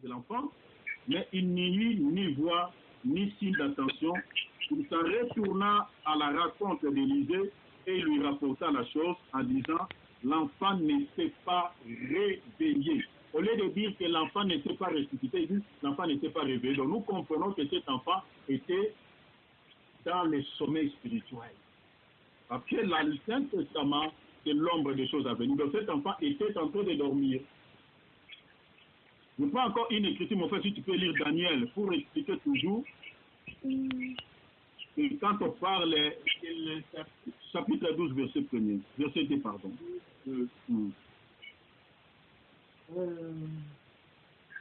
de l'enfant, mais il n'y eut ni voix, ni signe d'attention. Il s'en retourna à la raconte d'Élisée et lui rapporta la chose en disant, l'enfant n'était pas réveillé. Au lieu de dire que l'enfant n'était pas ressuscité, il dit l'enfant n'était pas réveillé. Donc nous comprenons que cet enfant était dans le sommeil spirituel. Parce que l'Ancien Testament, c'est l'ombre des choses à venir. Donc cet enfant était en train de dormir. Je prends encore une écriture, mon frère, si tu peux lire Daniel pour expliquer toujours. Et quand on parle, chapitre 12, verset 1er, verset 2, pardon.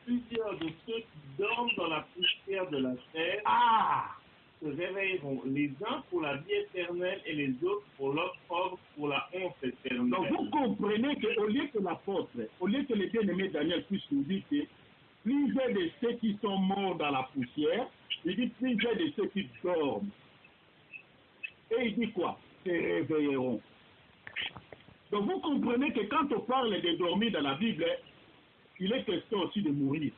Plusieurs de ceux qui dorment dans la poussière de la terre se réveilleront, les uns pour la vie éternelle et les autres pour l'opprobre, pour la honte éternelle. Donc vous comprenez qu'au lieu que l'apôtre, au lieu que le bien-aimé Daniel puisse nous dire que plusieurs de ceux qui sont morts dans la poussière, il dit plusieurs de ceux qui dorment. Et il dit quoi? Se réveilleront. Donc vous comprenez que quand on parle de dormir dans la Bible, il est question aussi de mourir.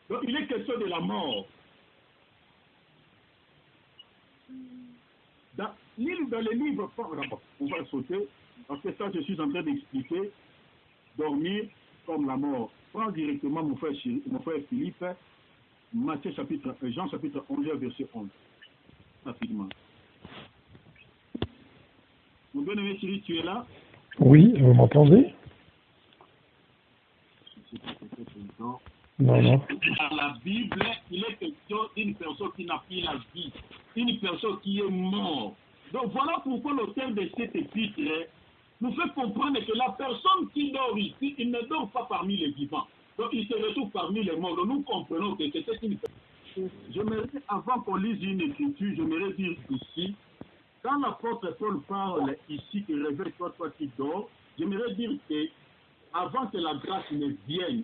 Donc il est question de la mort. Dans les livres, on va sauter, parce que ça je suis en train d'expliquer, dormir comme la mort. Prends directement mon frère Philippe, Matthieu chapitre, Jean chapitre 11, verset 11. Rapidement. Mon bien-aimé Chéri, tu es là? Oui, vous m'entendez? Non. Dans la Bible, il est question d'une personne qui n'a plus la vie, une personne qui est morte. Donc voilà pourquoi l'auteur de cet épître nous fait comprendre que la personne qui dort ici, il ne dort pas parmi les vivants. Donc il se retrouve parmi les morts. Donc nous comprenons que c'était une personne. J'aimerais, avant qu'on lise une écriture, j'aimerais dire ici, quand l'apôtre Paul parle ici que réveille-toi, toi qui dors, j'aimerais dire que avant que la grâce ne vienne,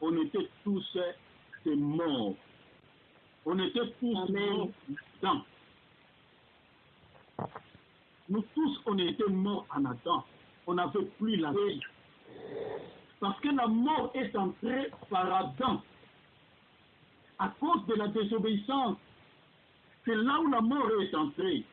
on était tous des morts. On était tous morts dedans. Nous tous, on était morts en Adam. On n'avait plus la vie. Parce que la mort est entrée par Adam. À cause de la désobéissance, c'est là où la mort est entrée.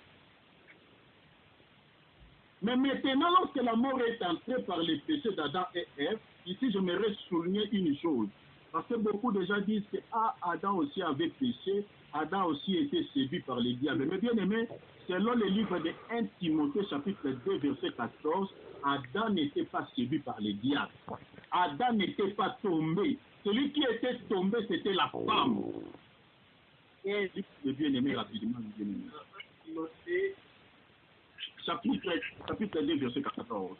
Mais maintenant, lorsque la mort est entrée par les péchés d'Adam et Ève, ici, j'aimerais souligner une chose. Parce que beaucoup de gens disent que Adam aussi avait péché, Adam aussi était séduit par les diables. Mais bien aimé, selon le livre de 1 Timothée, chapitre 2, verset 14, Adam n'était pas séduit par les diables. Adam n'était pas tombé. Celui qui était tombé, c'était la femme. Et le bien-aimé, rapidement, le bien-aimé. Chapitre 2, verset 14.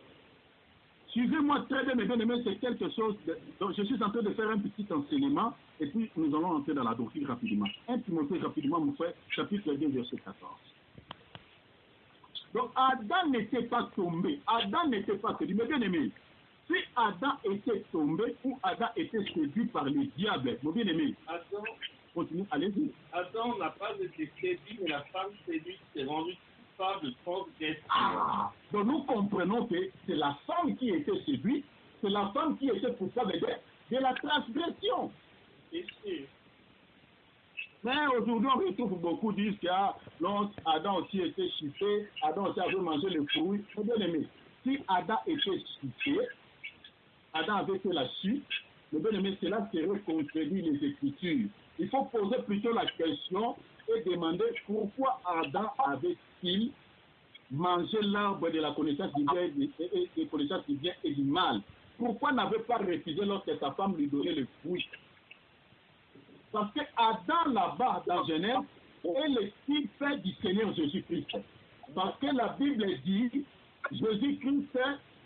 Suivez-moi très bien, mes bien-aimés, c'est quelque chose. Donc, je suis en train de faire un petit enseignement et puis nous allons entrer dans la doctrine rapidement. 1 Timothée, rapidement, mon frère, chapitre 2, verset 14. Donc, Adam n'était pas tombé. Adam n'était pas séduit. Mais bien-aimé, si Adam était tombé ou Adam était séduit par les diables, mon bien-aimé, Adam, continue, allez-y. Adam n'a pas été séduit, mais la femme séduite s'est rendue de transgression. Donc nous comprenons que c'est la femme qui était séduite, c'est la femme qui était coupable de la transgression. C'est sûr. Mais aujourd'hui, on retrouve beaucoup qui disent que Adam aussi était chuté, Adam aussi avait mangé le fruit. Mais bien aimé, si Adam était chuté, Adam avait fait la chute, mais bien aimé, cela serait contredit les Écritures. Il faut poser plutôt la question et demander pourquoi Adam avait-il mangé l'arbre de la connaissance du bien et connaissance du bien et du mal. Pourquoi n'avait pas refusé lorsque sa femme lui donnait le fruit? Parce que Adam là-bas dans Genèse est le type du Seigneur Jésus-Christ. Parce que la Bible dit Jésus-Christ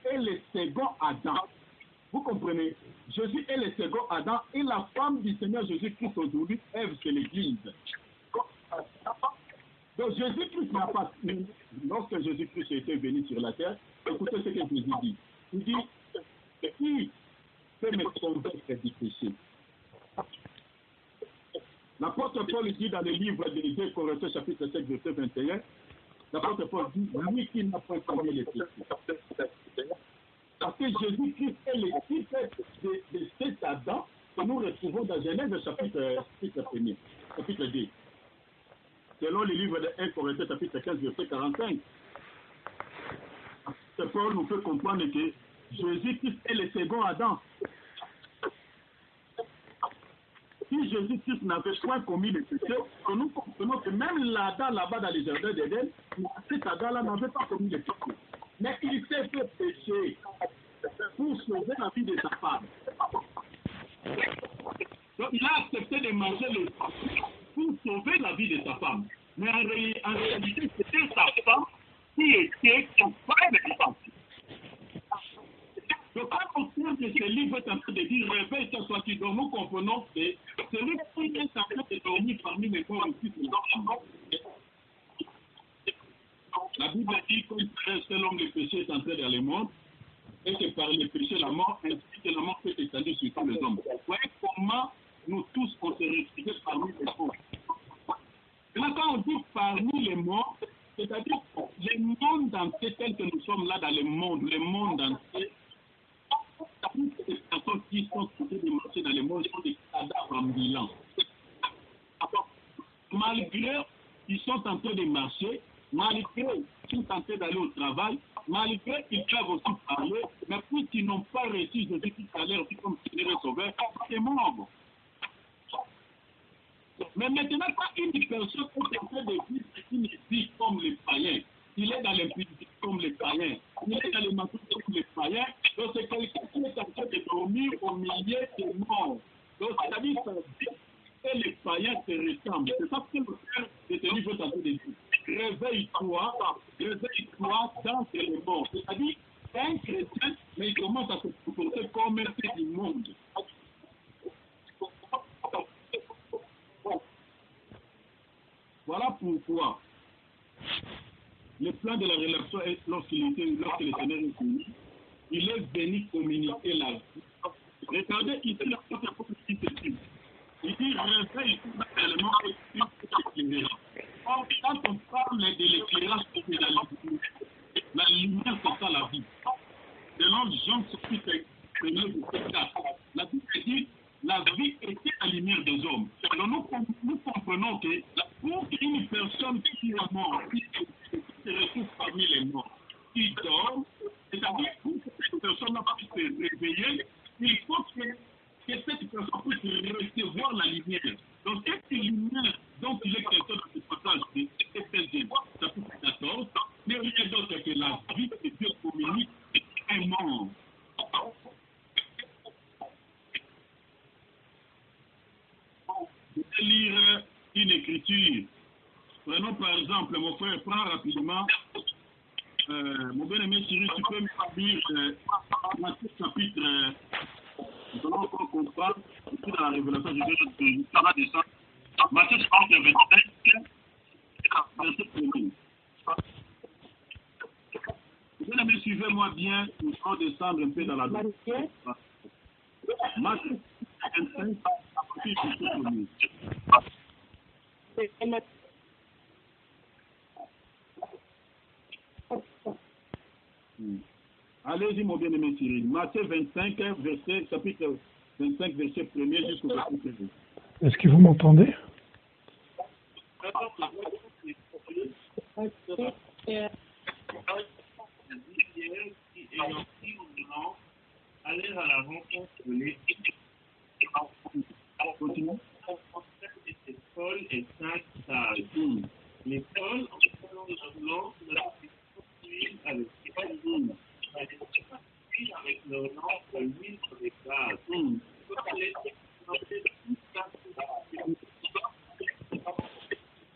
est le second Adam. Vous comprenez? Jésus est le second Adam et la femme du Seigneur Jésus-Christ aujourd'hui, Ève, c'est l'Église. Donc Jésus-Christ n'a pas... Lorsque Jésus-Christ était venu sur la terre, écoutez ce que Jésus dit. Il dit, qui peut me convaincre du péché? L'apôtre Paul dit dans le livre de 2 Corinthiens chapitre 7, verset 21, l'apôtre Paul dit, lui qui n'a pas commis les péchés. Parce que Jésus-Christ est le type de trouvons dans Genèse chapitre 1er, chapitre 2. Selon le livre de 1 Corinthiens chapitre 15, verset 45. Paul nous fait comprendre que Jésus-Christ est le second Adam. Si Jésus-Christ n'avait point commis le péché, nous comprenons que même l'Adam là-bas dans les jardins d'Éden, cet Adam-là n'avait pas commis le péché. Mais il s'est fait pécher pour sauver la vie de sa femme. Donc il a accepté de manger le fruit pour sauver la vie de sa femme. Mais en réalité, c'était sa femme qui était coupable de ça. Donc quand on tient que ce livre est en train de dire réveille-toi, toi qui dors, nous comprenons que celui qui est en train de dormir parmi les morts aussi, c'est l'homme. La Bible dit comme un seul homme le péché est entré dans le monde, et que par le péché la mort, ainsi que la mort peut s'étendre sur tous les hommes. Vous voyez comment nous tous on se retrouvés parmi les morts. Et là, quand on dit parmi les morts, c'est-à-dire le monde entier tel que nous sommes là dans le monde entier, toutes les personnes qui sont traitées de marcher dans le monde sont des cadavres ambulants. Malgré qu'ils sont en train de marcher, malgré qu'ils sont en train d'aller au travail, malgré qu'ils peuvent aussi parler, mais puisqu'ils n'ont pas reçu Jésus-Christ à l'air aussi comme Seigneur et Sauveur, c'est mort. Mais maintenant, quand une personne est en train de vivre une vie comme les païens, il est dans l'impudicité comme les païens, il est dans le mensonge comme les païens, donc c'est quelqu'un qui est en train de dormir au milieu des morts. Donc c'est-à-dire que les païens se ressemblent. C'est ça que le frère de ce livre est en train de dire. Réveille-toi dans les morts. C'est-à-dire, c'est un chrétien, mais il commence à se comporter comme un fait du monde. Voilà pourquoi le plan de la relation est lorsque le Seigneur est venu, il est venu communiquer la vie. Regardez ici la première fois qu'il se dit. Il dit réveille-toi tellement que or, quand on parle de l'éclairage de la lumière, c'est ça la vie. Selon Jean chapitre 1, la Bible dit la vie était la lumière des hommes. Alors nous comprenons que pour une personne qui est morte, qui se retrouve parmi les morts, qui dort, c'est-à-dire pour que cette personne-là puisse se réveiller, il faut que cette personne puisse recevoir la lumière. Donc cette lumière dont il est question dans ce passage, c'est Ephésiens chapitre 14, mais rien d'autre que la vie que Dieu communique est mort. Je vais lire une écriture. Prenons par exemple, mon frère, prends rapidement, mon bien-aimé Cyril, tu peux me lire Matthieu chapitre, nous allons encore comprendre, ici dans la révélation, je vais jusqu'à descendre. Matthieu chapitre 25, verset 1. Bien-aimé, suivez-moi bien, nous allons descendre un peu dans la doctrine. Matthieu 25, allez-y, mon bien-aimé Cyril. Matthieu 25, chapitre 25, verset 1er jusqu'au verset 2. Est-ce que vous m'entendez? Aller à la rencontre de l'équipe. Était Paul et 5 sages. Les Paul, en prenant leur langue, l'huile avec avec leur langue, l'huile sur les glaces.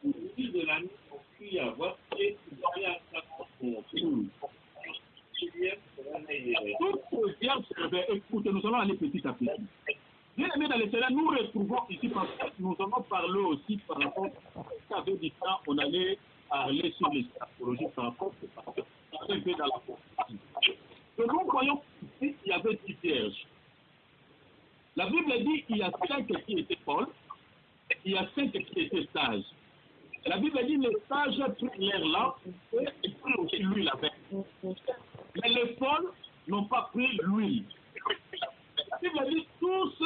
L'huile de la nuit, on crie à voix qui parlait à sa rencontre. Écoute, nous allons aller petit à petit. Bien aimé dans les Seigneur, nous retrouvons ici parce que nous allons parler aussi par rapport à ce qu'avait dit ça, on allait parler sur les astrologies par rapport à ce un peu dans la prophétie. Donc nous voyons ici qu'il y avait 10 vierges. La Bible dit qu'il y a 5 qui étaient Paul, il y a 5 qui étaient sages. La Bible dit les sages prirent l'air là et prirent aussi l'huile avec. Mais les Paul n'ont pas pris l'huile. La Bible dit tous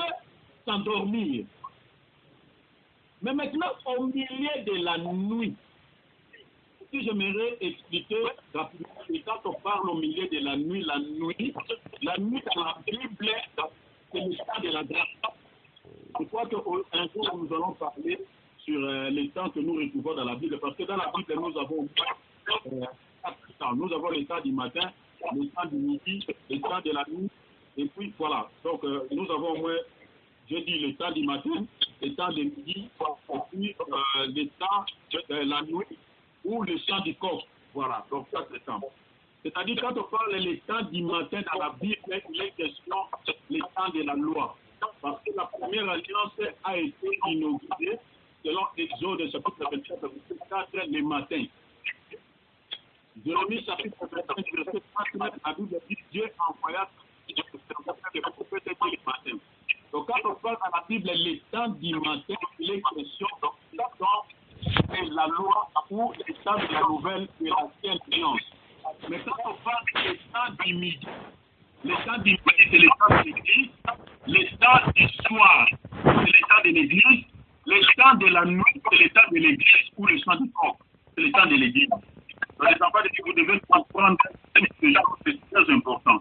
s'endormir. Mais maintenant, au milieu de la nuit, si j'aimerais expliquer rapidement, quand on parle au milieu de la nuit dans la Bible, c'est le temps de la grâce. Je crois qu'un jour, nous allons parler sur les temps que nous retrouvons dans la Bible, parce que dans la Bible, nous avons 4 temps. Nous avons le temps du matin, le temps du midi, le temps de la nuit, et puis voilà. Donc, nous avons au moins, je dis, le temps du matin, le temps de midi, et puis le temps de la nuit, ou le chant du coq. Voilà, donc ça c'est le temps. C'est-à-dire, quand on parle le temps du matin dans la Bible, il est question le temps de la loi. Parce que la première alliance a été inaugurée selon Exode chapitre 24, verset 4, le matin. Jérémie chapitre 25, verset 39, la Bible dit Dieu envoya le prophète le matin. Donc quand on parle dans la Bible, le temps du matin, il est question de la loi ou le temps de la nouvelle de l'ancienne alliance. Mais quand on parle du temps du midi, le temps du midi, c'est le temps de l'église, le temps du soir, c'est le temps de l'église, le temps de la nuit, c'est le temps de l'église ou le chant du corps, c'est le temps de l'église. Donc, les enfants de Dieu, vous devez comprendre que c'est très important.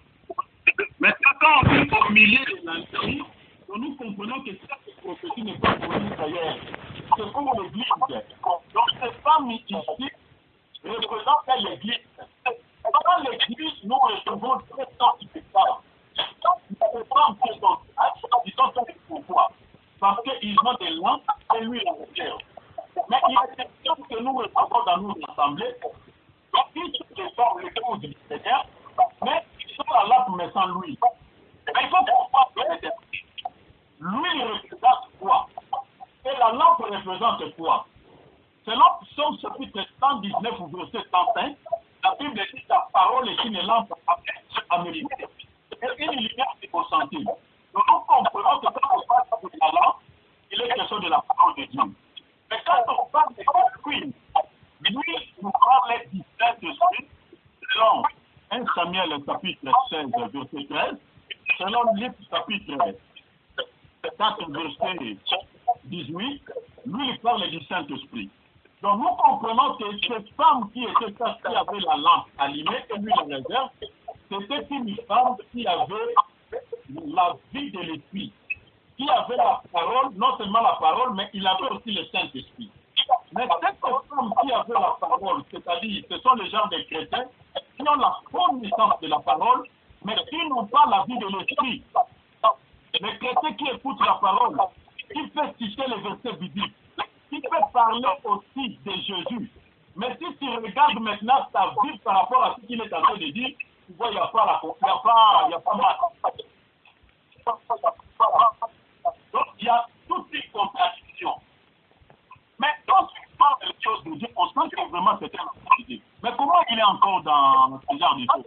Maintenant, quand on est au milieu de la nuit, nous comprenons que cette prophétie n'est pas pour nous ailleurs. C'est pour l'église. Donc, ces femmes ici représentent l'église. Dans l'église, nous recevons très de femmes. Les femmes qui sont ils sont des pouvoirs. Parce qu'ils ont des lampes et lui la lumière. Mais il y a des choses que nous recevons dans nos assemblées. Ils sont les cours du Seigneur, mais ils sont la lampe mais sans l'huile. Mais il faut comprendre que l'huile représente quoi? Et la lampe représente quoi? Selon Psaume chapitre 119 ou verset 105, la Bible dit que la parole est une lampe à méditer et une lumière au sentir. Donc nous comprenons que quand on parle de la lampe, il est question de la parole de Dieu. Mais quand on parle de l'huile, lui nous parle du Saint-Esprit selon 1 Samuel chapitre 16 verset 13, selon Luc chapitre 4 verset 18, lui il parle du Saint-Esprit. Donc nous comprenons que cette femme qui était qui avait la lampe allumée et lui la réserve, c'était une femme qui avait la vie de l'esprit, qui avait la parole, non seulement la parole, mais il avait aussi le Saint-Esprit. Mais cette femme qui avait la parole, c'est-à-dire ce sont les gens des chrétiens qui ont la connaissance de la parole, mais qui n'ont pas la vie de l'esprit. Les chrétiens qui écoutent la parole, qui peuvent citer les versets bibliques, qui peuvent parler aussi de Jésus. Mais si tu regardes maintenant ta vie par rapport à ce qu'il est en train de dire, tu vois, il n'y a pas mal. Donc, il y a toutes les contradictions. Mais quand tu parles de choses de Dieu, on sent que vraiment c'est un de Dieu. Mais comment il est encore dans ce genre de choses?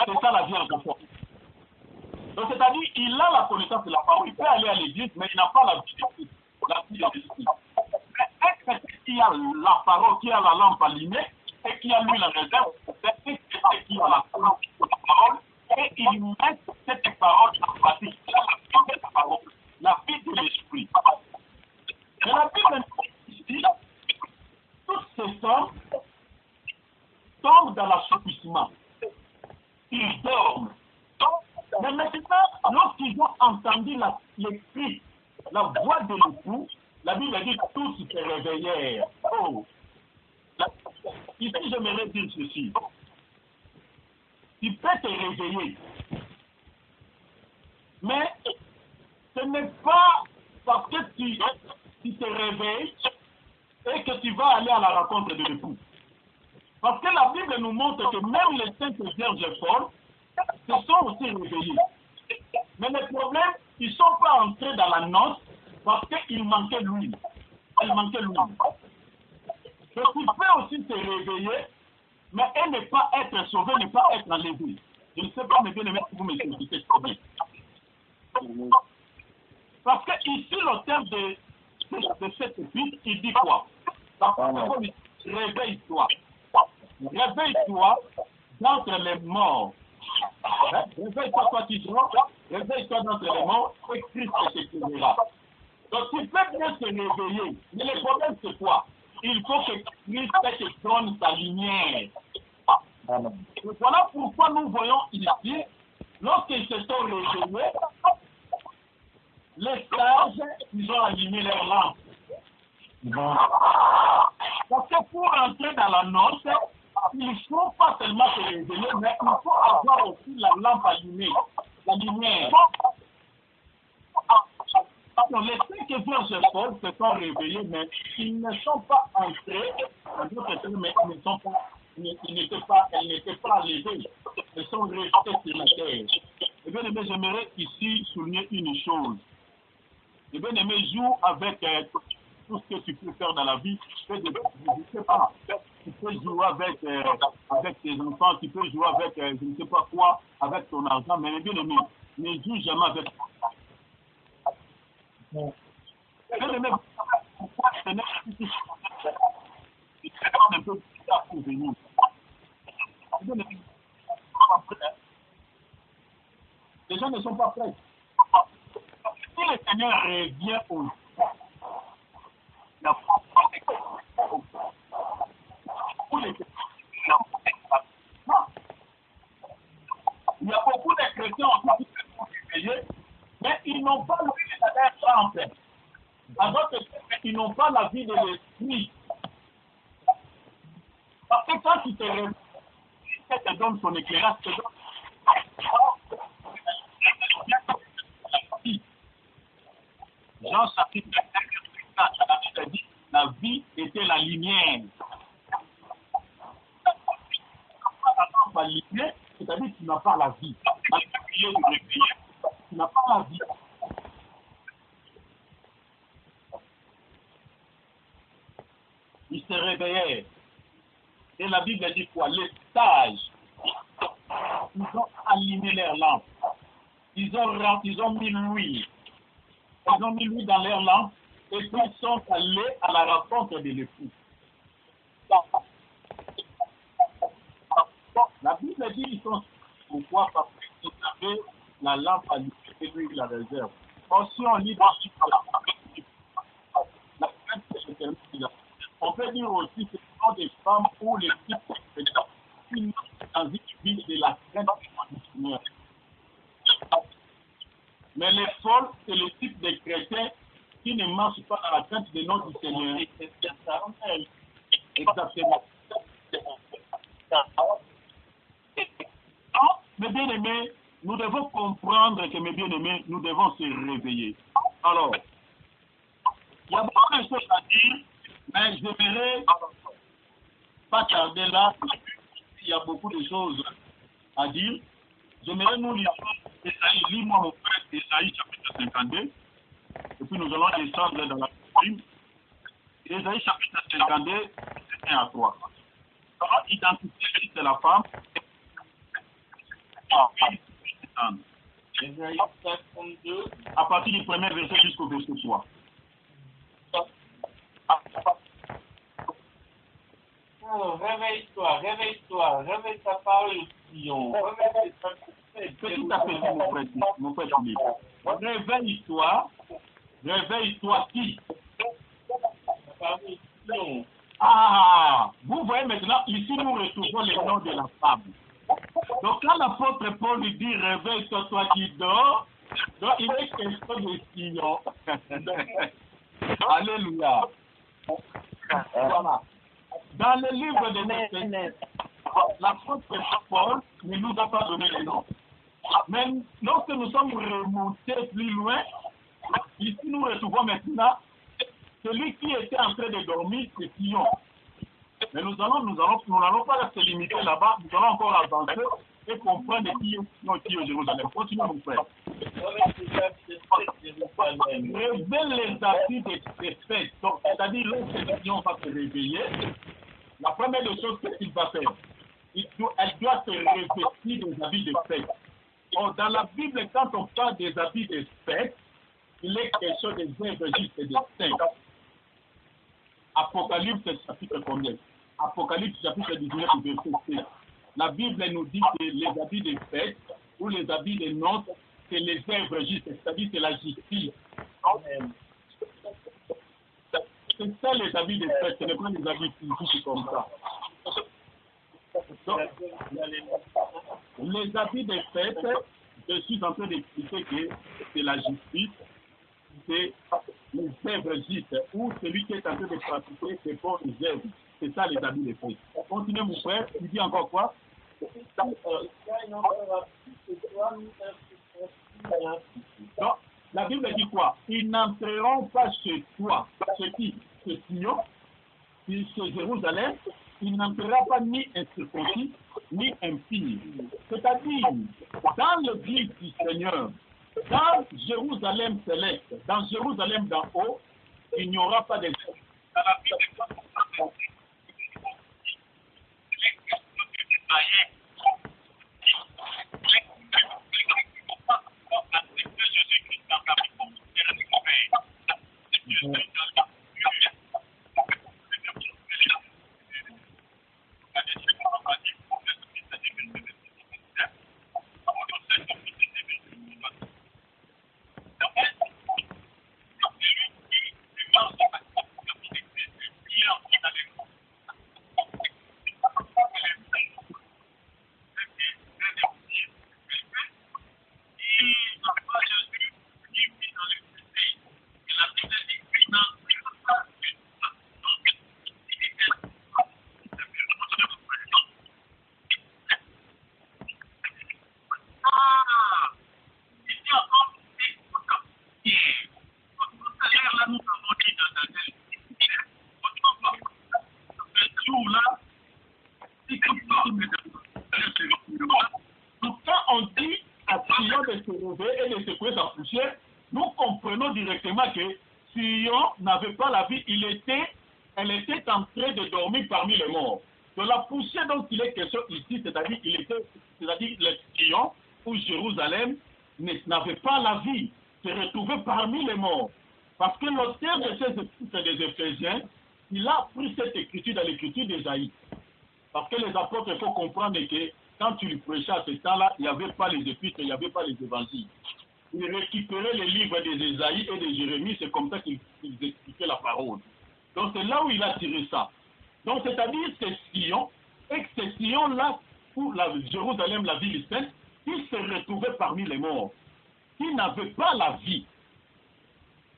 C'est ça la Vierge de force. Donc, c'est-à-dire, il a la connaissance de la parole, il peut aller à l'église, mais il n'a pas la vie de Christ. La vie de Christ. Mais est-ce qu'il a la parole, qui a la lampe allumée, et qui a lui la réserve, c'est qui a la parole, et il met cette parole en pratique. La vie de l'esprit. Mais la Bible ici, toutes ces hommes tombent dans l'assouplissement. Ils dorment. Mais maintenant, lorsqu'ils ont entendu l'esprit, la voix de l'époux, la Bible dit que tous se réveillèrent. Oh. Ici, j'aimerais dire ceci. Tu peux te réveiller. Mais ce n'est pas parce que tu te réveilles et que tu vas aller à la rencontre de l'époux. Parce que la Bible nous montre que même les saintes vierges folles se sont aussi réveillés. Mais le problème, ils ne sont pas entrés dans la noce parce qu'il manquait l'huile. Il manquait l'huile. Donc il peut aussi se réveiller, mais elle ne pas être sauvé, ne pas être enlevé. Je ne sais pas, mes bien-aimés, si vous me expliquez très bien. Parce que ici, le terme de cette épître, il dit quoi? Réveille-toi. Réveille-toi d'entre les morts. Réveille-toi, toi qui dors, réveille-toi d'entre les morts, et Christ t'éclairera. Donc tu peux bien te réveiller, mais le problème c'est quoi? Il faut que Christ te donne sa lumière. Et voilà pourquoi nous voyons ici, lorsqu'ils se sont réveillés, les sages, ils ont allumé leurs lampes. Parce que pour entrer dans la noce, il ne faut pas seulement se réveiller, mais il faut avoir aussi la lampe allumée, la lumière. Donc, les 5 vierges folles se sont réveillés, mais ils ne sont pas entrés, en d'autres termes, mais elles n'étaient pas levées. Elles sont restées sur la terre. Et bien aimé, j'aimerais ici souligner une chose. Et bien aimé, joue avec tout ce que tu peux faire dans la vie. Je ne sais pas. Tu peux jouer avec tes enfants, tu peux jouer avec je ne sais pas quoi, avec ton argent, mais bien aimé, ne joue jamais avec ça. Bien aimé, pourquoi ce n'est pas un peu plus tard pour venir. Les gens ne sont pas prêts. Si le Seigneur revient aujourd'hui, il y a beaucoup de chrétiens qui se sont réveillés, mais ils n'ont pas le vie de la lampe. Alors qu'ils n'ont pas la vie de l'esprit. Parce que quand tu te réveilles, ça te donne son éclairage, te donne Jean chapitre 4, la Bible dit, la vie était la lumière. La lumière, c'est-à-dire que tu n'as pas la vie. Tu n'as pas la vie. Ils se réveillèrent. Et la Bible dit quoi? Les sages, ils ont allumé leurs lampes. Ils ont mis l'huile. Ils ont mis l'huile dans leurs lampes et puis ils sont allés à la rencontre de l'époux. La Bible dit ils sont pourquoi? Parce qu'ils avaient la lampe allumée et l'huile la réserve. Or, si on lit dans la crainte, c'est tellement bizarre. On peut dire aussi que ce sont des femmes ou les types qui dans une vie de la crainte du Seigneur. Mais les folles, c'est le type de chrétiens qui ne marchent pas à la crainte de notre Seigneur. Exactement. Mes bien-aimés, nous devons comprendre que, mes bien-aimés, nous devons se réveiller. Alors, il y a beaucoup de choses à dire, mais je ne vais pas tarder là. Il y a beaucoup de choses à dire. J'aimerais nous lire Esaïe, lis-moi mon frère, Esaïe chapitre 52, et puis nous allons descendre dans la Bible. Esaïe chapitre 52, 1 à 3. Comment identifier c'est la femme? Esaïe 52, à partir du premier verset jusqu'au verset 3. Alors, réveille-toi, réveille ta parole, Sion. Réveille-toi. C'est tout à fait mon frère Philippe. Réveille-toi qui? Ah, vous voyez maintenant, ici nous retrouvons le nom de la femme. Donc quand l'apôtre Paul lui dit réveille-toi toi qui dors, donc il est question de Sion. Alléluia. Voilà. Dans le livre de Néhémie, l'apôtre Paul ne nous a pas donné le nom. Mais lorsque nous sommes remontés plus loin, ici nous retrouvons maintenant celui qui était en train de dormir, c'est Sion. Mais nous n'allons pas se limiter là-bas, nous allons encore avancer et comprendre qui est Sion qui est Jérusalem. Continuons, mon frère. Révèle les habits des fêtes. Donc, c'est-à-dire, lorsque Sion va se réveiller, la première des choses qu'il va faire, elle doit se revêtir des habits de fête. Or, dans la Bible, quand on parle des habits de fête, il est question des œuvres justes et des saints. Apocalypse chapitre combien? Apocalypse chapitre 19, verset 7. La Bible nous dit que les habits de fête ou les habits de noces c'est les œuvres justes, c'est-à-dire c'est la justice. C'est ça les habits des fêtes, ce n'est pas les habits physiques comme ça. Donc, les habits des fêtes, je suis en train d'expliquer que c'est la justice, c'est les œuvres justes, ou celui qui est en train de pratiquer ses bonnes œuvres. C'est ça les habits des fêtes. Continuez mon frère, il dit encore quoi? Donc, la Bible dit quoi? Ils n'entreront pas chez toi, chez qui? Chez Sion, chez Jérusalem, il n'entrera pas ni incirconcis, ni impie. C'est-à-dire, dans l'église du Seigneur, dans Jérusalem céleste, dans Jérusalem d'en haut, il n'y aura pas de... Nous comprenons directement que Sion n'avait pas la vie, elle était en train de dormir parmi les morts. De la poussière dont il est question ici, c'est-à-dire le Sion ou Jérusalem n'avait pas la vie, se retrouvait parmi les morts. Parce que l'auteur de ces épîtres des Éphésiens, il a pris cette écriture dans l'écriture d'Ésaïe. Parce que les apôtres, il faut comprendre que quand tu lui prêchais à ce temps-là, il n'y avait pas les épîtres, il n'y avait pas les évangiles. Il récupérait les livres des Ésaïe et de Jérémie, c'est comme ça qu'ils expliquaient la parole. Donc c'est là où il a tiré ça. Donc c'est-à-dire c'est Sion, et que c'est Sion-là, où Jérusalem, la ville sainte, il se retrouvait parmi les morts. Il n'avait pas la vie.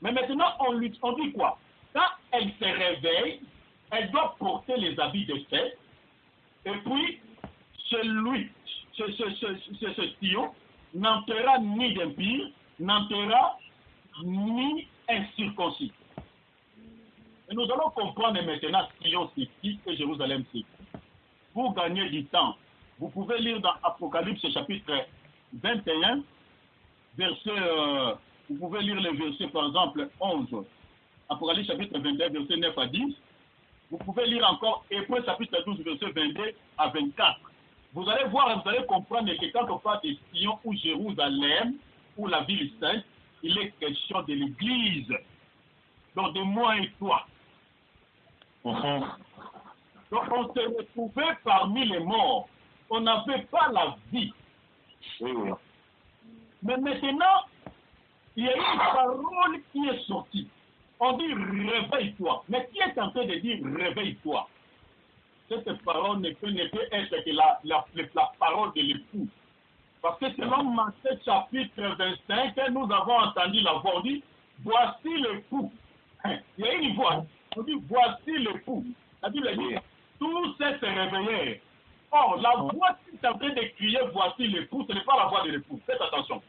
Mais maintenant, on dit quoi? Quand elle se réveille, elle doit porter les habits de fête, et puis ce Sion n'entrera ni d'impie, n'entrera ni incirconcis. Et nous allons comprendre maintenant Sion c'est qui et Jérusalem c'est qui. Pour gagner du temps, vous pouvez lire dans Apocalypse chapitre 21, vous pouvez lire le verset par exemple 11. Apocalypse chapitre 21, verset 9 à 10. Vous pouvez lire encore Hébreux chapitre 12, verset 22 à 24. Vous allez voir, vous allez comprendre que quand on parle de Sion ou Jérusalem, ou la ville sainte, il est question de l'Église. Donc de moi et toi. Donc on se retrouvait parmi les morts. On n'avait pas la vie. Mais maintenant, il y a une parole qui est sortie. On dit réveille-toi. Mais qui est en train de dire réveille-toi? Cette parole ne peut être que la parole de l'époux. Parce que selon Matthieu chapitre 25, nous avons entendu la voix, on dit voici l'époux. Il y a une voix, on dit voici l'époux. La Bible dit tous se réveillèrent. Or, la voix qui est en train de crier voici l'époux, ce n'est pas la voix de l'époux. Faites attention.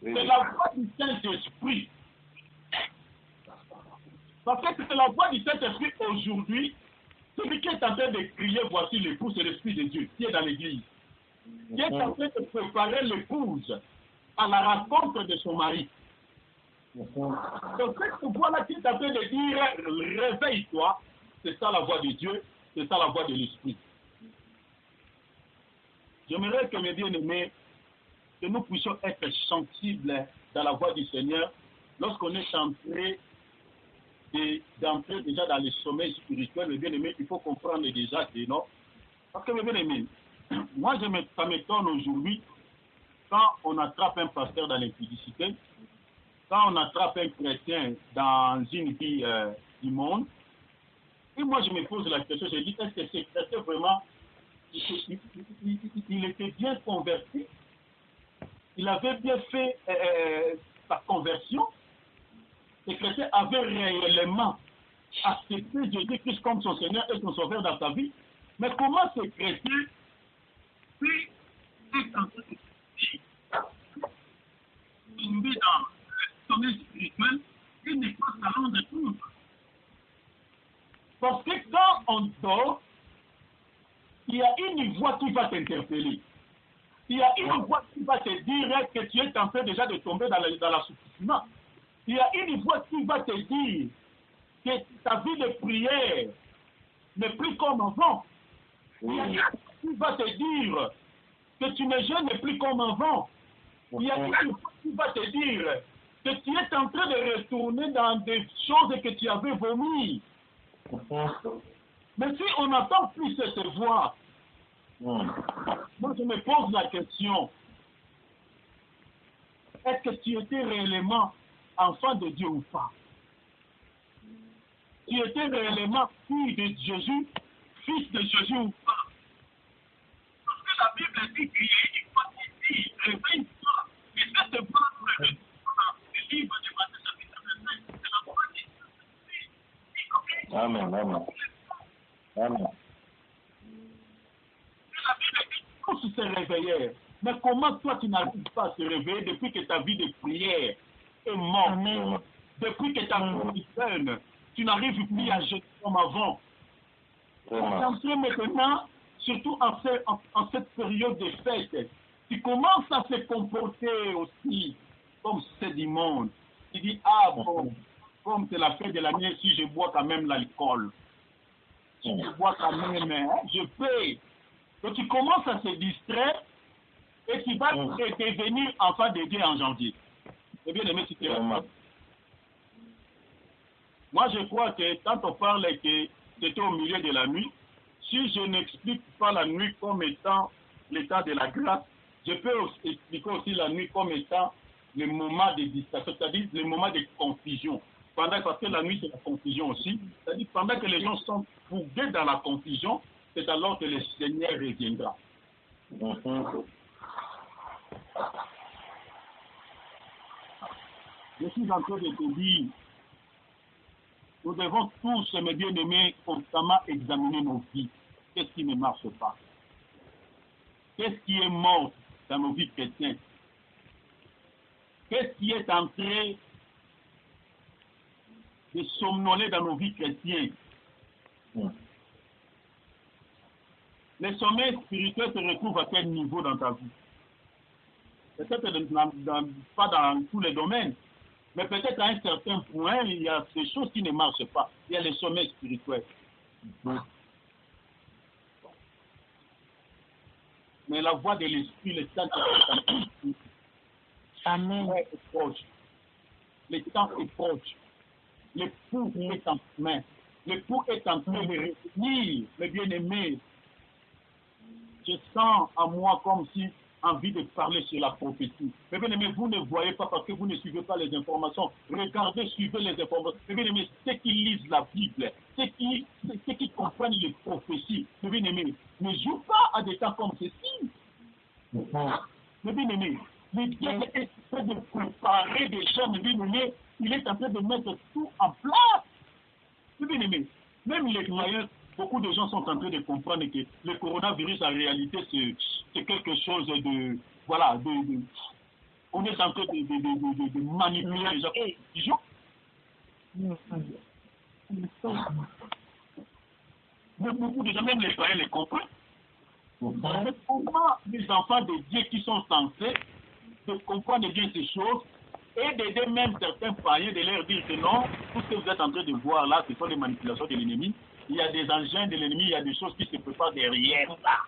C'est la voix du Saint-Esprit. Parce que c'est la voix du Saint-Esprit aujourd'hui. Celui qui est en train de crier voici l'époux, c'est l'Esprit de Dieu qui est dans l'église. Qui est en train de préparer l'épouse à la rencontre de son mari. Donc cette voix-là qui est en train de dire réveille-toi, c'est ça la voix de Dieu, c'est ça la voix de l'Esprit. J'aimerais que mes bien-aimés, que nous puissions être sensibles dans la voix du Seigneur lorsqu'on est d'entrer déjà dans le sommeil spirituel, mes bien-aimés, il faut comprendre déjà que non. Parce que mes bien-aimés, moi ça m'étonne aujourd'hui quand on attrape un pasteur dans l'impudicité, quand on attrape un chrétien dans une vie du monde, et moi je me pose la question, je dis, est-ce que ce chrétien vraiment, il était bien converti, il avait bien fait sa conversion, ce chrétien avait réellement accepté Jésus-Christ comme son Seigneur et son Sauveur dans sa vie, mais comment ce chrétien peut être en train de tomber dans le sommet spirituel et ne pas s'en rendre compte? Parce que quand on dort, il y a une voix qui va t'interpeller. Il y a une voix qui va te dire que tu es en train déjà de tomber dans l'assoupissement. Il y a une voix qui va te dire que ta vie de prière n'est plus comme avant. Il y a une voix qui va te dire que tu ne jeûnes plus comme avant. Il y a une voix qui va te dire que tu es en train de retourner dans des choses que tu avais vomies. Mais si on n'entend plus cette voix, moi je me pose la question, est-ce que tu étais réellement enfant de Dieu ou pas? Tu étais réellement fille de Jésus, fils de Jésus ou pas? Parce que la Bible dit qu'il y a une fois qui dit, réveille-toi, et cette voix dans le livre de Matthieu chapitre 25, c'est la voix qui dit, Amen, amen. Amen. La Bible dit tous se réveillaient. Mais comment toi tu n'arrives pas à se réveiller depuis que ta vie de prière est morte? Amen. Depuis que ta vie est saine, tu n'arrives plus à jeter comme avant. Amen. Maintenant, surtout en cette période de fête, tu commences à se comporter aussi comme c'est du monde. Tu dis, ah bon, comme c'est la fête de l'année, si je bois quand même l'alcool. Si je bois quand même, je paye. Donc tu commences à se distraire et tu vas devenir enfant de Dieu en janvier. C'est bien aimé, si tu es moi, je crois que quand on parle que c'était au milieu de la nuit, si je n'explique pas la nuit comme étant l'état de la grâce, je peux expliquer aussi la nuit comme étant le moment de distraction, c'est-à-dire le moment de confusion. Parce que la nuit, c'est la confusion aussi. C'est-à-dire pendant que les gens sont fougués dans la confusion, c'est alors que le Seigneur reviendra. Je suis en train de te dire, nous devons tous, mes bien-aimés, constamment examiner nos vies. Qu'est-ce qui ne marche pas? Qu'est-ce qui est mort dans nos vies chrétiennes? Qu'est-ce qui est en train de somnoler dans nos vies chrétiennes? Le sommeil spirituel se retrouve à quel niveau dans ta vie? Peut-être pas dans tous les domaines, mais peut-être à un certain point, il y a des choses qui ne marchent pas. Il y a le sommeil spirituel. Mais la voix de l'Esprit, le Saint-Esprit, Amen. est proche. Le temps est proche. Le pouls est en main. Le pouls est en train de revenir, mes bien-aimés. Je sens à moi comme si envie de parler sur la prophétie. Mais bien aimé, vous ne voyez pas parce que vous ne suivez pas les informations. Regardez, suivez les informations. Mais bien aimé, ceux qui lisent la Bible, ceux qui comprennent les prophéties, mais bien aimé, ne jouent pas à des temps comme ceci. Mais bien aimé, le Dieu est en train de préparer des gens, mais bien aimé, il est en train de mettre tout en place. Mais bien aimé, même les croyants, beaucoup de gens sont en train de comprendre que le coronavirus, en réalité, c'est quelque chose de... Voilà, on est en train de manipuler les gens. Mais beaucoup de gens, même les croyants, les comprennent. Mais comment les enfants de Dieu qui sont censés de comprendre bien ces choses et d'aider même certains païens de leur dire que non, tout ce que vous êtes en train de voir là, ce sont des manipulations de l'ennemi. Il y a des engins de l'ennemi, il y a des choses qui se préparent derrière ça.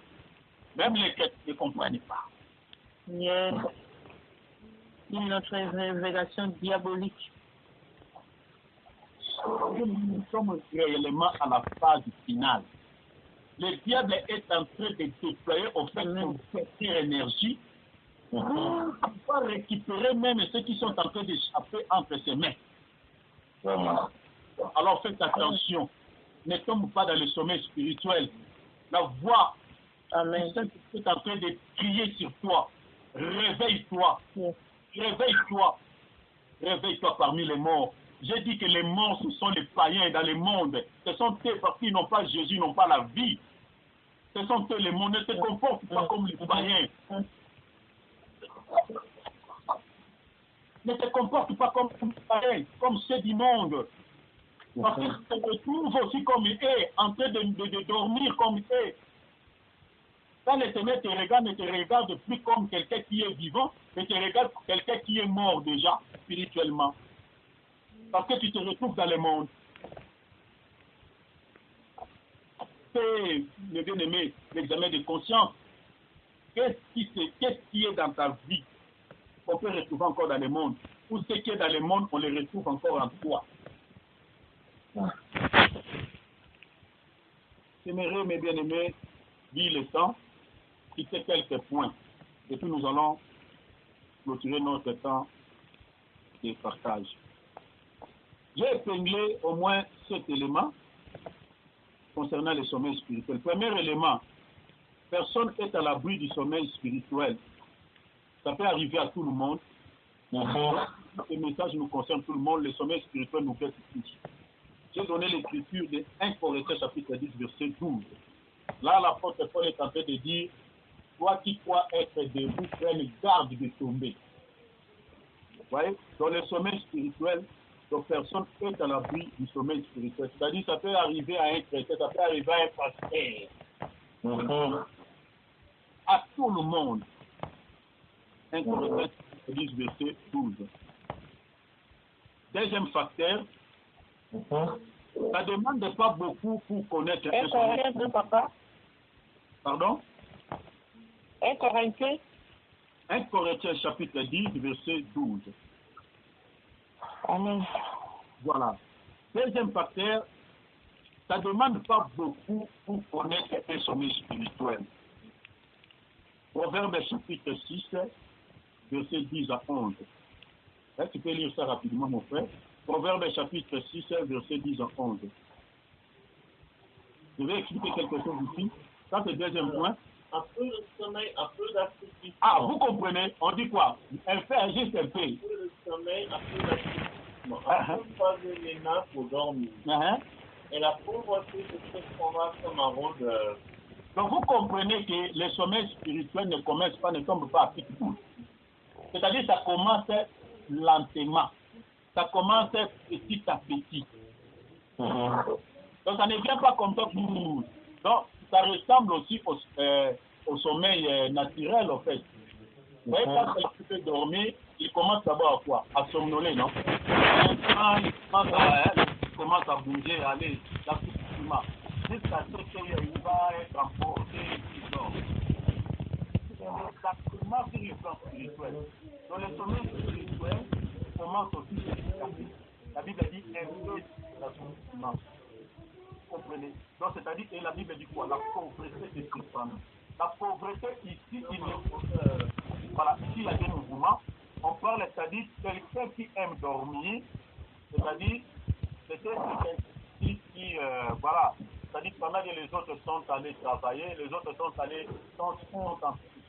Même les chrétiens ne comprennent pas. Yes. Notre révélation diabolique. Nous sommes réellement à la phase finale. Le diable est en train de déployer au fait son énergie Pour récupérer même ceux qui sont en train d'échapper entre ses mains. Alors faites attention. Ne tombe pas dans le sommeil spirituel. La voix du Saint-Esprit est en train de crier sur toi. Réveille-toi. Réveille-toi. Réveille-toi parmi les morts. J'ai dit que les morts, ce sont les païens dans le monde. Ce sont eux parce qu'ils n'ont pas Jésus, ils n'ont pas la vie. Ce sont eux les mondes. Ne te comportent pas comme les païens. Ne te comporte pas comme pareil, comme ceux du monde. Parce que tu te retrouves aussi comme eux, en train de dormir comme eux. Quand l'Éternel te regarde, ne te regarde plus comme quelqu'un qui est vivant, mais te regarde comme quelqu'un qui est mort déjà, spirituellement. Parce que tu te retrouves dans le monde. Fais, le bien-aimé, l'examen de conscience. Qu'est-ce qui est dans ta vie qu'on peut retrouver encore dans le monde? Ou ce qui est dans le monde, on le retrouve encore en toi. J'aimerais, mes bien-aimés, dire le temps, citer quelques points. Et puis nous allons clôturer notre temps de partage. J'ai épinglé au moins 7 éléments concernant le sommeil spirituel. Premier élément, personne n'est à l'abri du sommeil spirituel. Ça peut arriver à tout le monde. Ce message nous concerne tout le monde. Le sommeil spirituel nous fait tous. J'ai donné l'écriture de 1 Corinthiens chapitre 10, verset 12. Là, l'apôtre Paul est en train de dire, toi qui crois être debout, prenne garde de tomber. Vous voyez, dans le sommeil spirituel, donc personne n'est à l'abri du sommeil spirituel. C'est-à-dire, ça peut arriver à un chrétien, ça peut arriver à un pasteur. À tout le monde. 1 Corinthiens 10, verset 12. Deuxième facteur, ça ne demande pas beaucoup pour connaître un sommeil. Papa. Pardon? 1 Corinthiens. 1 Corinthiens chapitre 10, verset 12. Amen. Voilà. Deuxième facteur, ça ne demande pas beaucoup pour connaître un sommeil spirituel. Proverbe chapitre 6, verset 10 à 11. Là, tu peux lire ça rapidement, mon frère. Proverbe chapitre 6, verset 10 à 11. Je vais expliquer quelque chose ici. Ça, c'est le deuxième point. Un peu de sommeil, un peu d'assouplissement. Ah, vous comprenez? On dit quoi? Elle fait juste un peu. Un peu de sommeil, un peu d'assouplissement. Un peu croiser les mains pour dormir. Et la pauvreté, c'est ce qu'on a comme un rôle de... Donc vous comprenez que le sommeil spirituel ne commence pas, ne tombe pas à petit coup. C'est-à-dire ça commence lentement. Ça commence petit à petit. Donc ça ne vient pas comme ça. Donc ça ressemble aussi au sommeil naturel en fait. Vous voyez, quand tu peux dormir, il commence d'abord à quoi? À somnoler, non? Quand il commence à bouger, à aller l'assouplissement. Jusqu'à ce qu'il va être emporté et qu'il dort. Exactement sur le plan spirituel. Dans le sommeil spirituel, commence aussi petit à petit. La Bible dit un peu l'assouplissement. Vous comprenez? Donc c'est-à-dire que la Bible dit quoi? La pauvreté de Christian. La pauvreté ici, voilà, ici il y a des mouvements. On parle, c'est-à-dire quelqu'un qui aime dormir, c'est-à-dire c'est quelqu'un qui voilà, c'est-à-dire pendant que les autres sont allés travailler, les autres sont en train de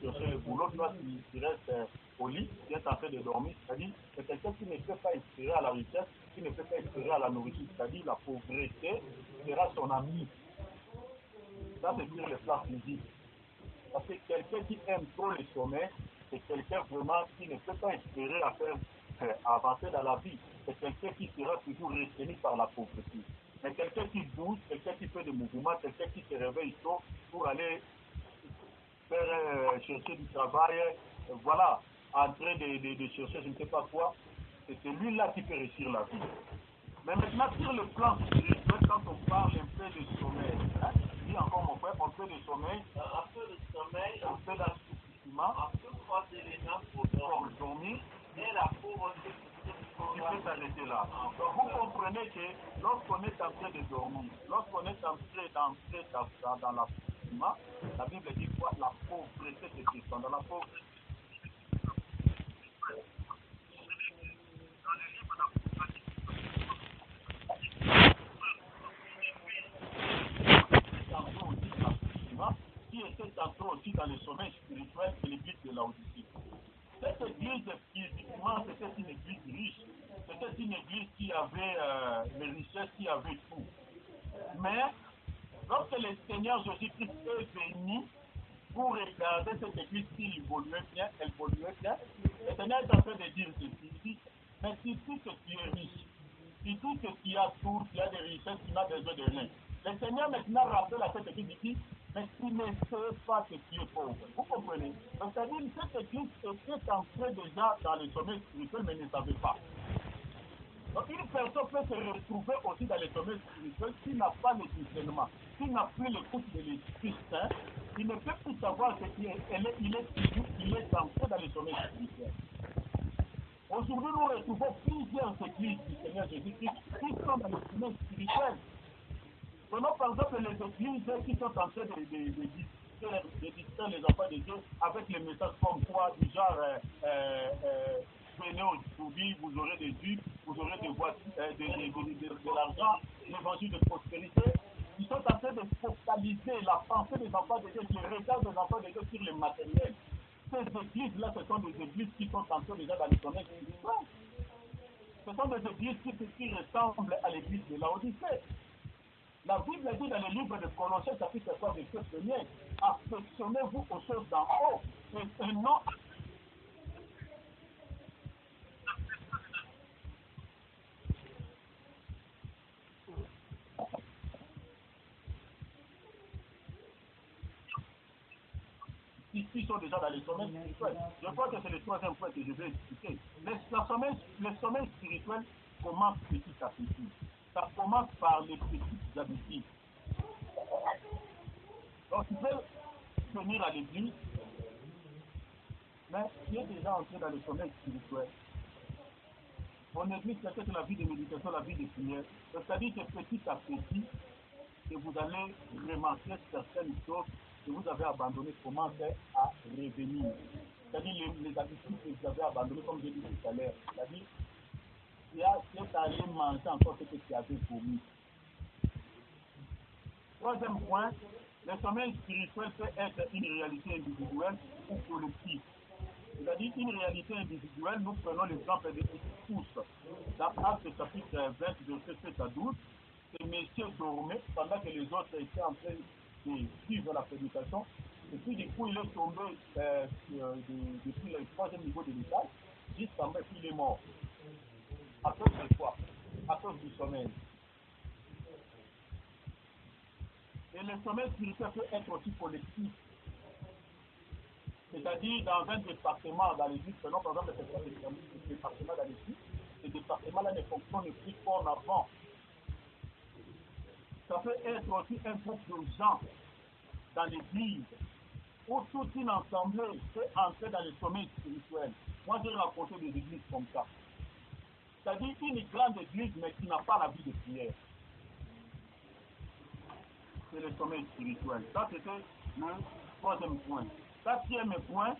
chercher le boulot, toi tu restes au lit, tu es en train de dormir, c'est-à-dire c'est quelqu'un qui ne peut pas espérer à la richesse, qui ne peut pas espérer à la nourriture, c'est-à-dire la pauvreté sera son ami. Ça c'est sur le plan physique. Parce que quelqu'un qui aime trop le sommeil, c'est quelqu'un vraiment qui ne peut pas espérer à faire avancer dans la vie. C'est quelqu'un qui sera toujours retenu par la pauvreté. Mais quelqu'un qui bouge, quelqu'un qui fait des mouvements, quelqu'un qui se réveille tôt pour aller faire chercher du travail, voilà, en train de chercher je ne sais pas quoi, c'est celui-là qui peut réussir la vie. Mais maintenant, sur le plan spirituel, quand on parle un peu de sommeil, hein, dis encore mon frère, un peu de sommeil, un peu de sommeil, un peu d'assouplissement, un peu croiser les mains pour dormir, et la pauvreté qui peut s'arrêter là. Donc vous comprenez que lorsqu'on est en train de dormir, lorsqu'on est entré dans l'assouplissement, la Bible dit quoi? La pauvreté de Christ. Dans la pauvreté, entré aussi dans le sommeil spirituel de l'église de Laodicée. Cette église, physiquement, c'était une église riche. C'était une église qui avait les richesses, qui avait tout. Mais, lorsque le Seigneur Jésus-Christ est venu pour regarder cette église qui évoluait bien, le Seigneur est en train de dire ceci, mais si tout ce qui est riche, si tout ce qui a tout, qui a des richesses, qui n'a besoin de rien. Le Seigneur maintenant rappelle à cette église ici, mais qui ne sait pas ce qui est pauvre. Vous comprenez? C'est-à-dire que cette église était entrée déjà dans le sommeil spirituel, mais ne savait pas. Donc une personne peut se retrouver aussi dans le sommeil spirituel qui n'a pas le discernement, qui n'a plus l'écoute de l'Esprit Saint, il ne peut plus savoir ce qui est, il est entré dans le sommeil spirituel. Aujourd'hui, nous retrouvons plusieurs églises du Seigneur Jésus-Christ qui sont dans le sommeil spirituel. Prenons par exemple les églises qui sont en train de distraire les enfants de Dieu avec les messages comme quoi, du genre, venez aujourd'hui, vous aurez des dupes, vous aurez des voitures, de l'argent, l'évangile de prospérité. Ils sont en train de focaliser la pensée des enfants de Dieu, le regard des enfants de Dieu sur le matériel. Ces églises-là, ce sont des églises qui sont entrées déjà dans le sommeil spirituel. Ce sont des églises qui ressemblent à l'église de Laodicée. La Bible dit dans le livre de Colossiens, chapitre 3, verset 1er, affectionnez-vous aux choses d'en haut, et non qui sont déjà dans le sommeil spirituel. Je crois que c'est le troisième point que je vais expliquer. Le sommeil spirituel commence petit à petit. Ça commence par les petites habitudes. Donc, tu peux venir à l'église, mais tu es déjà entré dans le sommeil spirituel. Mon église, c'est la vie de méditation, la vie de prière. C'est-à-dire que petit à petit, que vous allez remarquer certaines choses que vous avez abandonnées commencent à revenir. C'est-à-dire les habitudes que vous avez abandonnées, comme j'ai dit tout à l'heure. C'est-à-dire, tu es allé manger encore ce que tu avais vomi. Troisième point, le sommeil spirituel peut être une réalité individuelle ou collective. C'est-à-dire une réalité individuelle, nous prenons l'exemple de tous. Dans Actes chapitre 20, verset 7 à 12, ces messieurs dormaient pendant que les autres étaient en train de suivre la prédication. Et puis du coup, il est tombé depuis le troisième niveau de l'étage, jusqu'en bas, puis il est mort. À cause de quoi? À cause du sommeil. Et le sommeil spirituel peut être aussi collectif. C'est-à-dire dans un département dans l'église, prenons par exemple le département dans l'église, ce département-là ne fonctionne plus comme avant. Ça peut être aussi un groupe de gens dans l'église où toute une assemblée peut entrer dans le sommeil spirituel. Moi, j'ai rencontré des églises comme ça. C'est-à-dire une grande église, mais qui n'a pas la vie de prière. C'est le sommeil spirituel. Ça, c'était le troisième point. Quatrième point,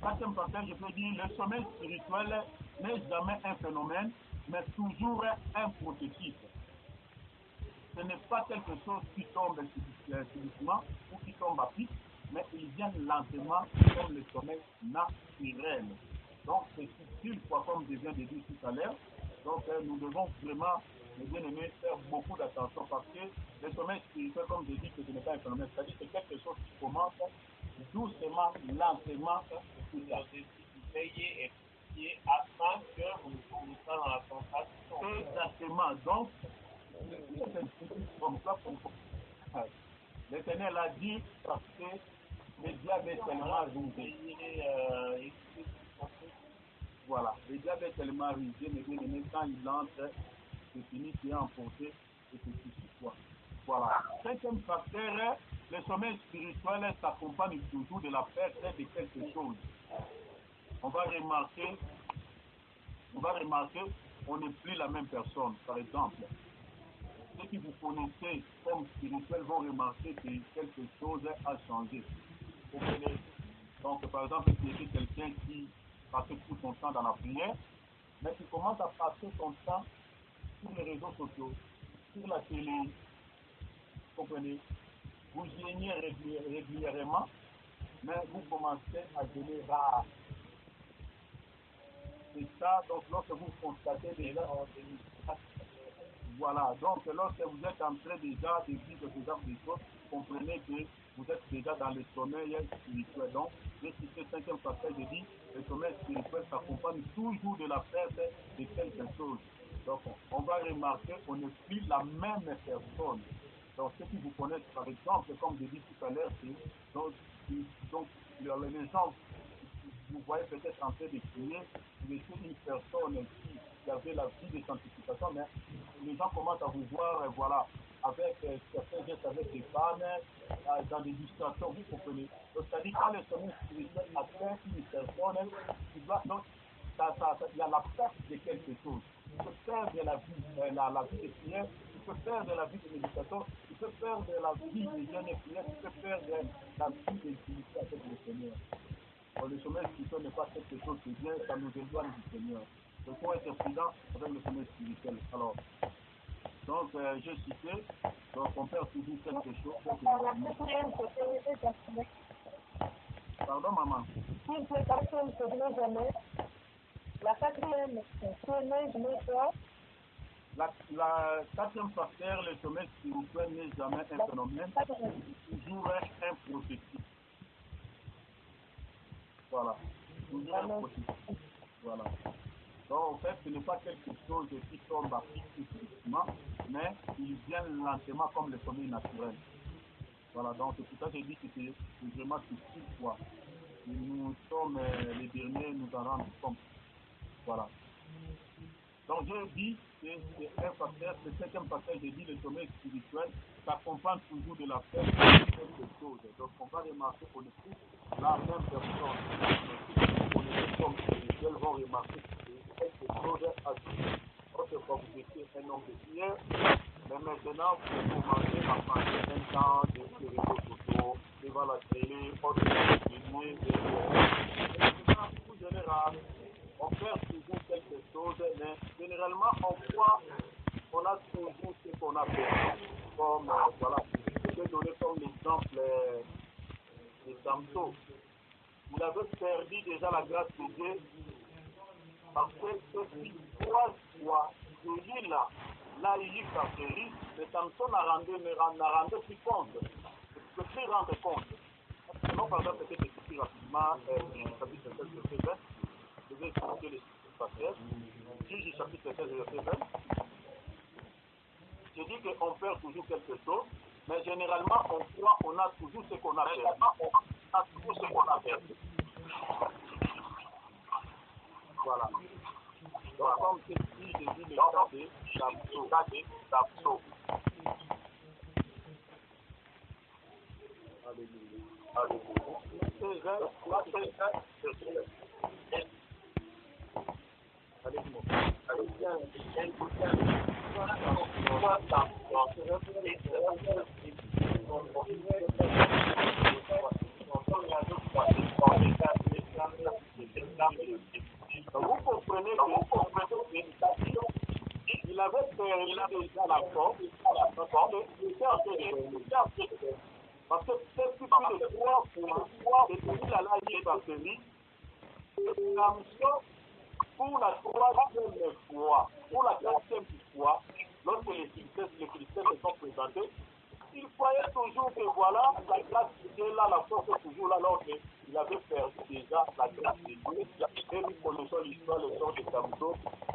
je peux dire, le sommeil spirituel n'est jamais un phénomène, mais toujours un processus. Ce n'est pas quelque chose qui tombe subitement ou qui tombe à pic, mais il vient lentement comme le sommeil naturel. Donc c'est subtil, comme je viens de dire tout à l'heure. Donc nous devons vraiment, mes bien-aimés, faire beaucoup d'attention parce que le sommeil spirituel, comme je dis, ce n'est pas un phénomène. C'est-à-dire que c'est quelque chose qui commence doucement, lentement. Veillez et priez afin que vous ne tombiez pas dans la tentation. Exactement. Donc, comme ça, l'Éternel a dit parce que le diable est tellement rusé. Voilà, le diable est tellement rusé, mais bien aimé, quand il entre, c'est fini, tu es emporté et c'est ici quoi. Voilà. Cinquième facteur, le sommeil spirituel s'accompagne toujours de la perte de quelque chose. On va remarquer, on n'est plus la même personne, par exemple. Ceux qui vous connaissez comme spirituel vont remarquer que quelque chose a changé. Donc, par exemple, si tu es quelqu'un qui passe tout son temps dans la prière, mais tu commences à passer ton temps sur les réseaux sociaux, sur la télé, vous comprenez? vous jeûnez régulièrement, mais vous commencez à jeûner rare. C'est ça, donc lorsque vous constatez déjà, voilà, donc lorsque vous êtes en train déjà de vivre ce genre de choses, comprenez que vous êtes déjà dans le sommeil spirituel. Donc, je cite le 5e passage, je dis, le sommeil spirituel s'accompagne toujours de la perte de quelque chose. Donc, on va remarquer qu'on n'est plus la même personne. Donc, ceux qui vous connaissent, par exemple, comme je dis tout à l'heure, donc les gens, vous voyez peut-être en train de crier, vous étiez une personne qui avait la vie de sanctification, mais les gens commencent à vous voir, voilà, avec certains gestes avec des femmes, dans des distractions, vous comprenez. Donc, c'est-à-dire quand le sommeil spirituel atteint une personne, donc, il y a la perte de quelque chose. Tu peux perdre la vie de prière, tu peux perdre la vie de méditation, tu peux perdre la vie de jeûne et prière, tu peux perdre la vie d'intimité avec le Seigneur. Donc, le sommeil spirituel n'est pas quelque chose de bien, ça nous éloigne du Seigneur. Donc, il faut être prudent avec le sommeil spirituel. Alors, donc, j'ai cité, donc on perd toujours quelque chose. Pardon, maman. La quatrième, sommeil, je mets quoi? La quatrième facteur, le sommeil spirituel n'est jamais un phénomène, c'est toujours un processus. Voilà. Toujours un processus. Voilà. Donc, en fait, ce n'est pas quelque chose qui tombe à physiquement, mais il vient lentement comme le sommeil naturel. Voilà, donc c'est pour ça que j'ai dit que c'est vraiment subtil, quoi. Et nous sommes les derniers, nous en rendons compte. Voilà. Donc, j'ai dit que c'est un facteur, le 5e facteur, j'ai dit le sommeil spirituel, s'accompagne toujours de la perte de quelque chose. Donc, on va remarquer qu'on est tous la même personne. On est comme spirituels vont remarquer que quelque chose a changé. Autrefois, vous étiez un homme de prière, mais maintenant, vous commencez à passer un temps de réseaux sociaux, devant la télé, autrement, tout général. On perd toujours quelque chose, mais généralement, on croit qu'on a toujours ce qu'on a perdu. Comme, voilà, je vais donner comme l'exemple de Samson. Il avait perdu déjà la grâce de Dieu parce que depuis 3 fois, Delilah l'a eu capturé, mais Samson n'a rendu plus compte. Je peux plus rendre compte. Sinon, par exemple, peut-être plus rapidement, chapitre 7, verset 20. Je vais expliquer les passages. Juge du chapitre 16, verset 20. Je dis qu'on perd toujours quelque chose, mais généralement, on croit qu'on a toujours ce qu'on a perdu. Voilà. Donc, comme c'est dit, j'ai dit le cas de Samson. Vous comprenez qu'il avait perdu déjà la force, parce que c'est plus de 3 fois depuis la ligne bactérie, Samson, pour la 3e fois, pour la 4e fois, lorsque les Philistins se sont présentés, il croyait toujours que voilà, la grâce de Dieu là, la force est toujours là, alors qu'il avait perdu déjà la grâce de Dieu. Et nous connaissons l'histoire, le sort de Samson,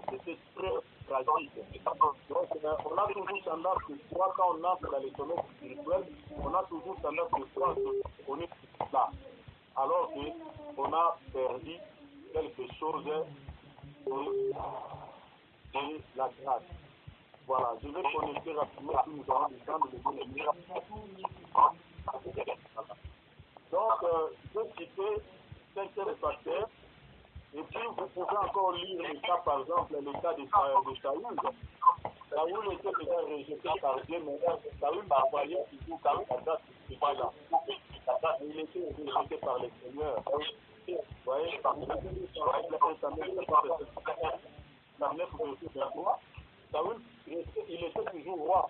c'était très tragique. Donc, on a toujours tendance de croire, quand on entre dans les sommeils spirituels, on a toujours tendance de croire qu'on est là, alors qu'on a perdu quelque chose de la grâce. Voilà, je vais connecter rapidement si nous avons le temps de le définir. Donc, je citais 5e facteur, et puis vous pouvez encore lire le cas, par exemple, le cas de Saoul. Saoul était déjà rejeté par Dieu, mais Saoul croyait toujours qu'à la date de là. Il était rejeté par le Seigneur. Vous voyez, par exemple, Saoul, il était toujours roi.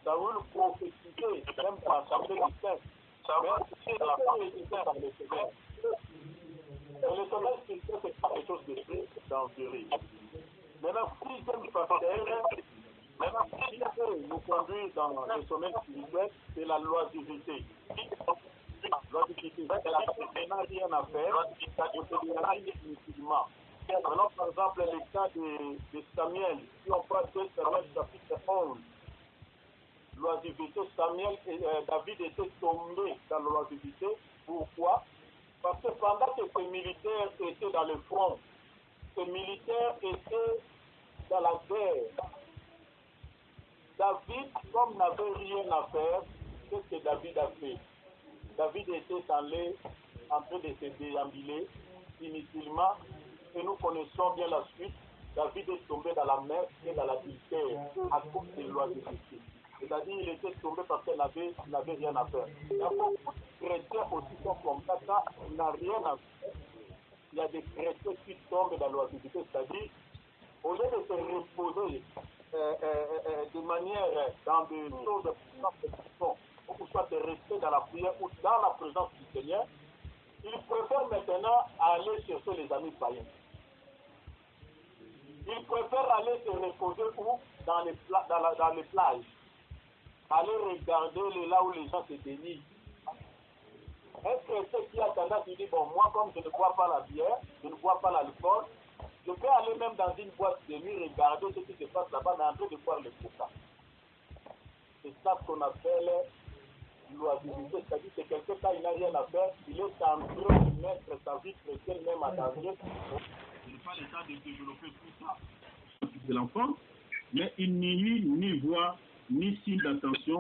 ça veut le prophétiser, même dans l'Assemblée du Saint. Mais c'est dans le sommeil. Et le sommeil spirituel, c'est pas quelque chose de très dangereux. Maintenant, sixième facteur, qui peut nous conduire dans le sommeil spirituel, c'est la loisiveté. Loisiveté, c'est n'a rien à faire, ça ne fait inutilement. Alors, par exemple, le cas de Samuel, si on prend 2 Samuel chapitre 11, l'oisiveté, David était tombé dans l'oisiveté. Pourquoi? Parce que pendant que ces militaires étaient dans le front, ces militaires étaient dans la guerre. David, comme n'avait rien à faire, qu'est-ce que David a fait? David était allé en train de se déambuler inutilement, et nous connaissons bien la suite. David est tombé dans la mer et dans la terre à cause des lois de Dieu. C'est-à-dire qu'il était tombé parce qu'il n'avait rien à faire. Il y a beaucoup de chrétiens aussi sont comme ça, il n'a rien à faire. Il y a des chrétiens qui tombent dans l'oisiveté, c'est-à-dire, au lieu de se reposer de manière dans des choses ou soit de rester dans la prière ou dans la présence du Seigneur, ils préfèrent maintenant aller chercher les amis païens. Ils préfèrent aller se reposer où? Dans les plages. Aller regarder là où les gens se dénient. Un chrétien qui a tendance à dire, bon, moi comme je ne bois pas la bière, je ne bois pas l'alcool, je peux aller même dans une boîte de nuit regarder ce qui se passe là-bas, mais en train de boire le coca. C'est ça qu'on appelle l'oisiveté, c'est-à-dire que quelqu'un, quand il n'a rien à faire, il est en train de mettre sa vie chrétienne même en danger. Il n'est pas le temps de développer tout ça de l'enfant, mais il n'y eut ni voix, ni signe d'attention.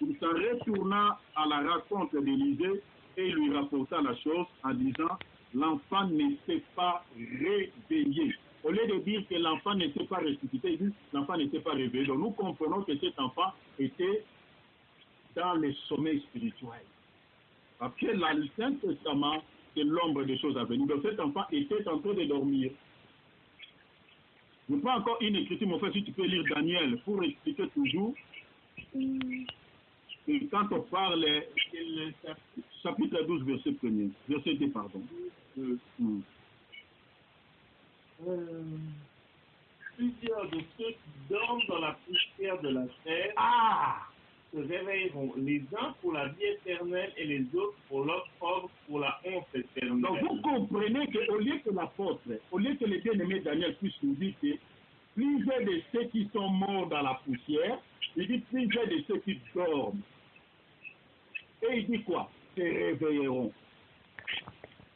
Il s'en retourna à la raconte d'Élisée et lui rapporta la chose en disant, l'enfant n'était pas réveillé. Au lieu de dire que l'enfant n'était pas ressuscité, il dit l'enfant n'était pas réveillé. Donc nous comprenons que cet enfant était dans le sommeil spirituel. Après l'Ancien Testament, c'est l'ombre des choses à venir. Donc cet enfant était en train de dormir. Je prends encore une écriture, mon frère, si tu peux lire Daniel pour expliquer toujours. Et quand on parle, chapitre 12, verset 1er, verset 2, pardon. Plusieurs de ceux qui dorment dans la poussière de la terre se réveilleront, les uns pour la vie éternelle et les autres pour l'opprobre, pour la honte éternelle. Donc vous comprenez qu'au lieu que l'apôtre, au lieu que le bien-aimé Daniel puisse nous dire que plusieurs de ceux qui sont morts dans la poussière, il dit plusieurs de ceux qui dorment. Et il dit quoi? Se réveilleront.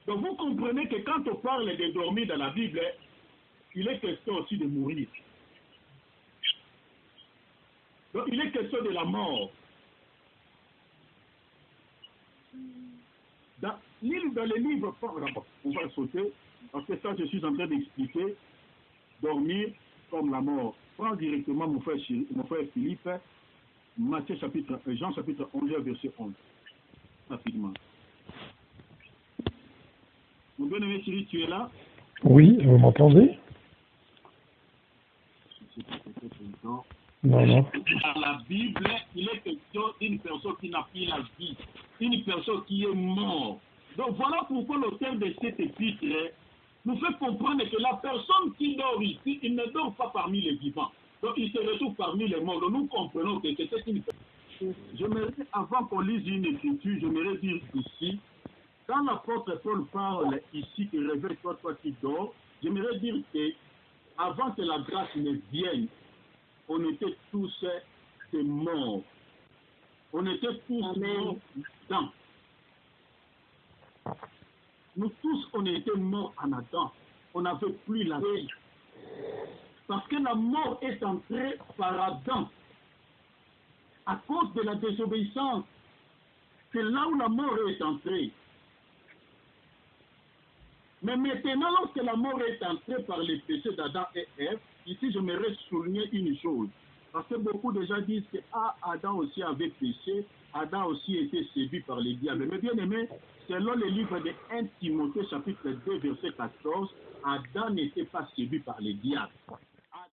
Donc vous comprenez que quand on parle de dormir dans la Bible, il est question aussi de mourir. Donc il est question de la mort. Dans le livre, on va sauter, parce que ça je suis en train d'expliquer, dormir comme la mort. Prends directement mon frère Philippe, Jean chapitre 11, verset 11. Rapidement. Mon bien-aimé Chéri, tu es là? Oui, vous m'entendez? Non. Dans la Bible, il est question d'une personne qui n'a plus la vie, une personne qui est morte. Donc voilà pourquoi l'auteur de cet épître nous fait comprendre que la personne qui dort ici, il ne dort pas parmi les vivants. Donc il se retrouve parmi les morts. Donc nous comprenons que c'est une personne. J'aimerais, avant qu'on lise une écriture, j'aimerais dire ici, quand l'apôtre Paul parle ici que réveille-toi, toi qui dors, j'aimerais dire que avant que la grâce ne vienne, on était tous des morts. On était tous morts dedans. Nous tous, on était morts en Adam. On n'avait plus la vie. Parce que la mort est entrée par Adam. À cause de la désobéissance. C'est là où la mort est entrée. Mais maintenant, lorsque la mort est entrée par les péchés d'Adam et Ève, ici, j'aimerais souligner une chose. Parce que beaucoup de gens disent que Adam aussi avait péché, Adam aussi était séduit par les diables. Mais bien aimé, selon le livre de 1 Timothée, chapitre 2, verset 14, Adam n'était pas séduit par les diables.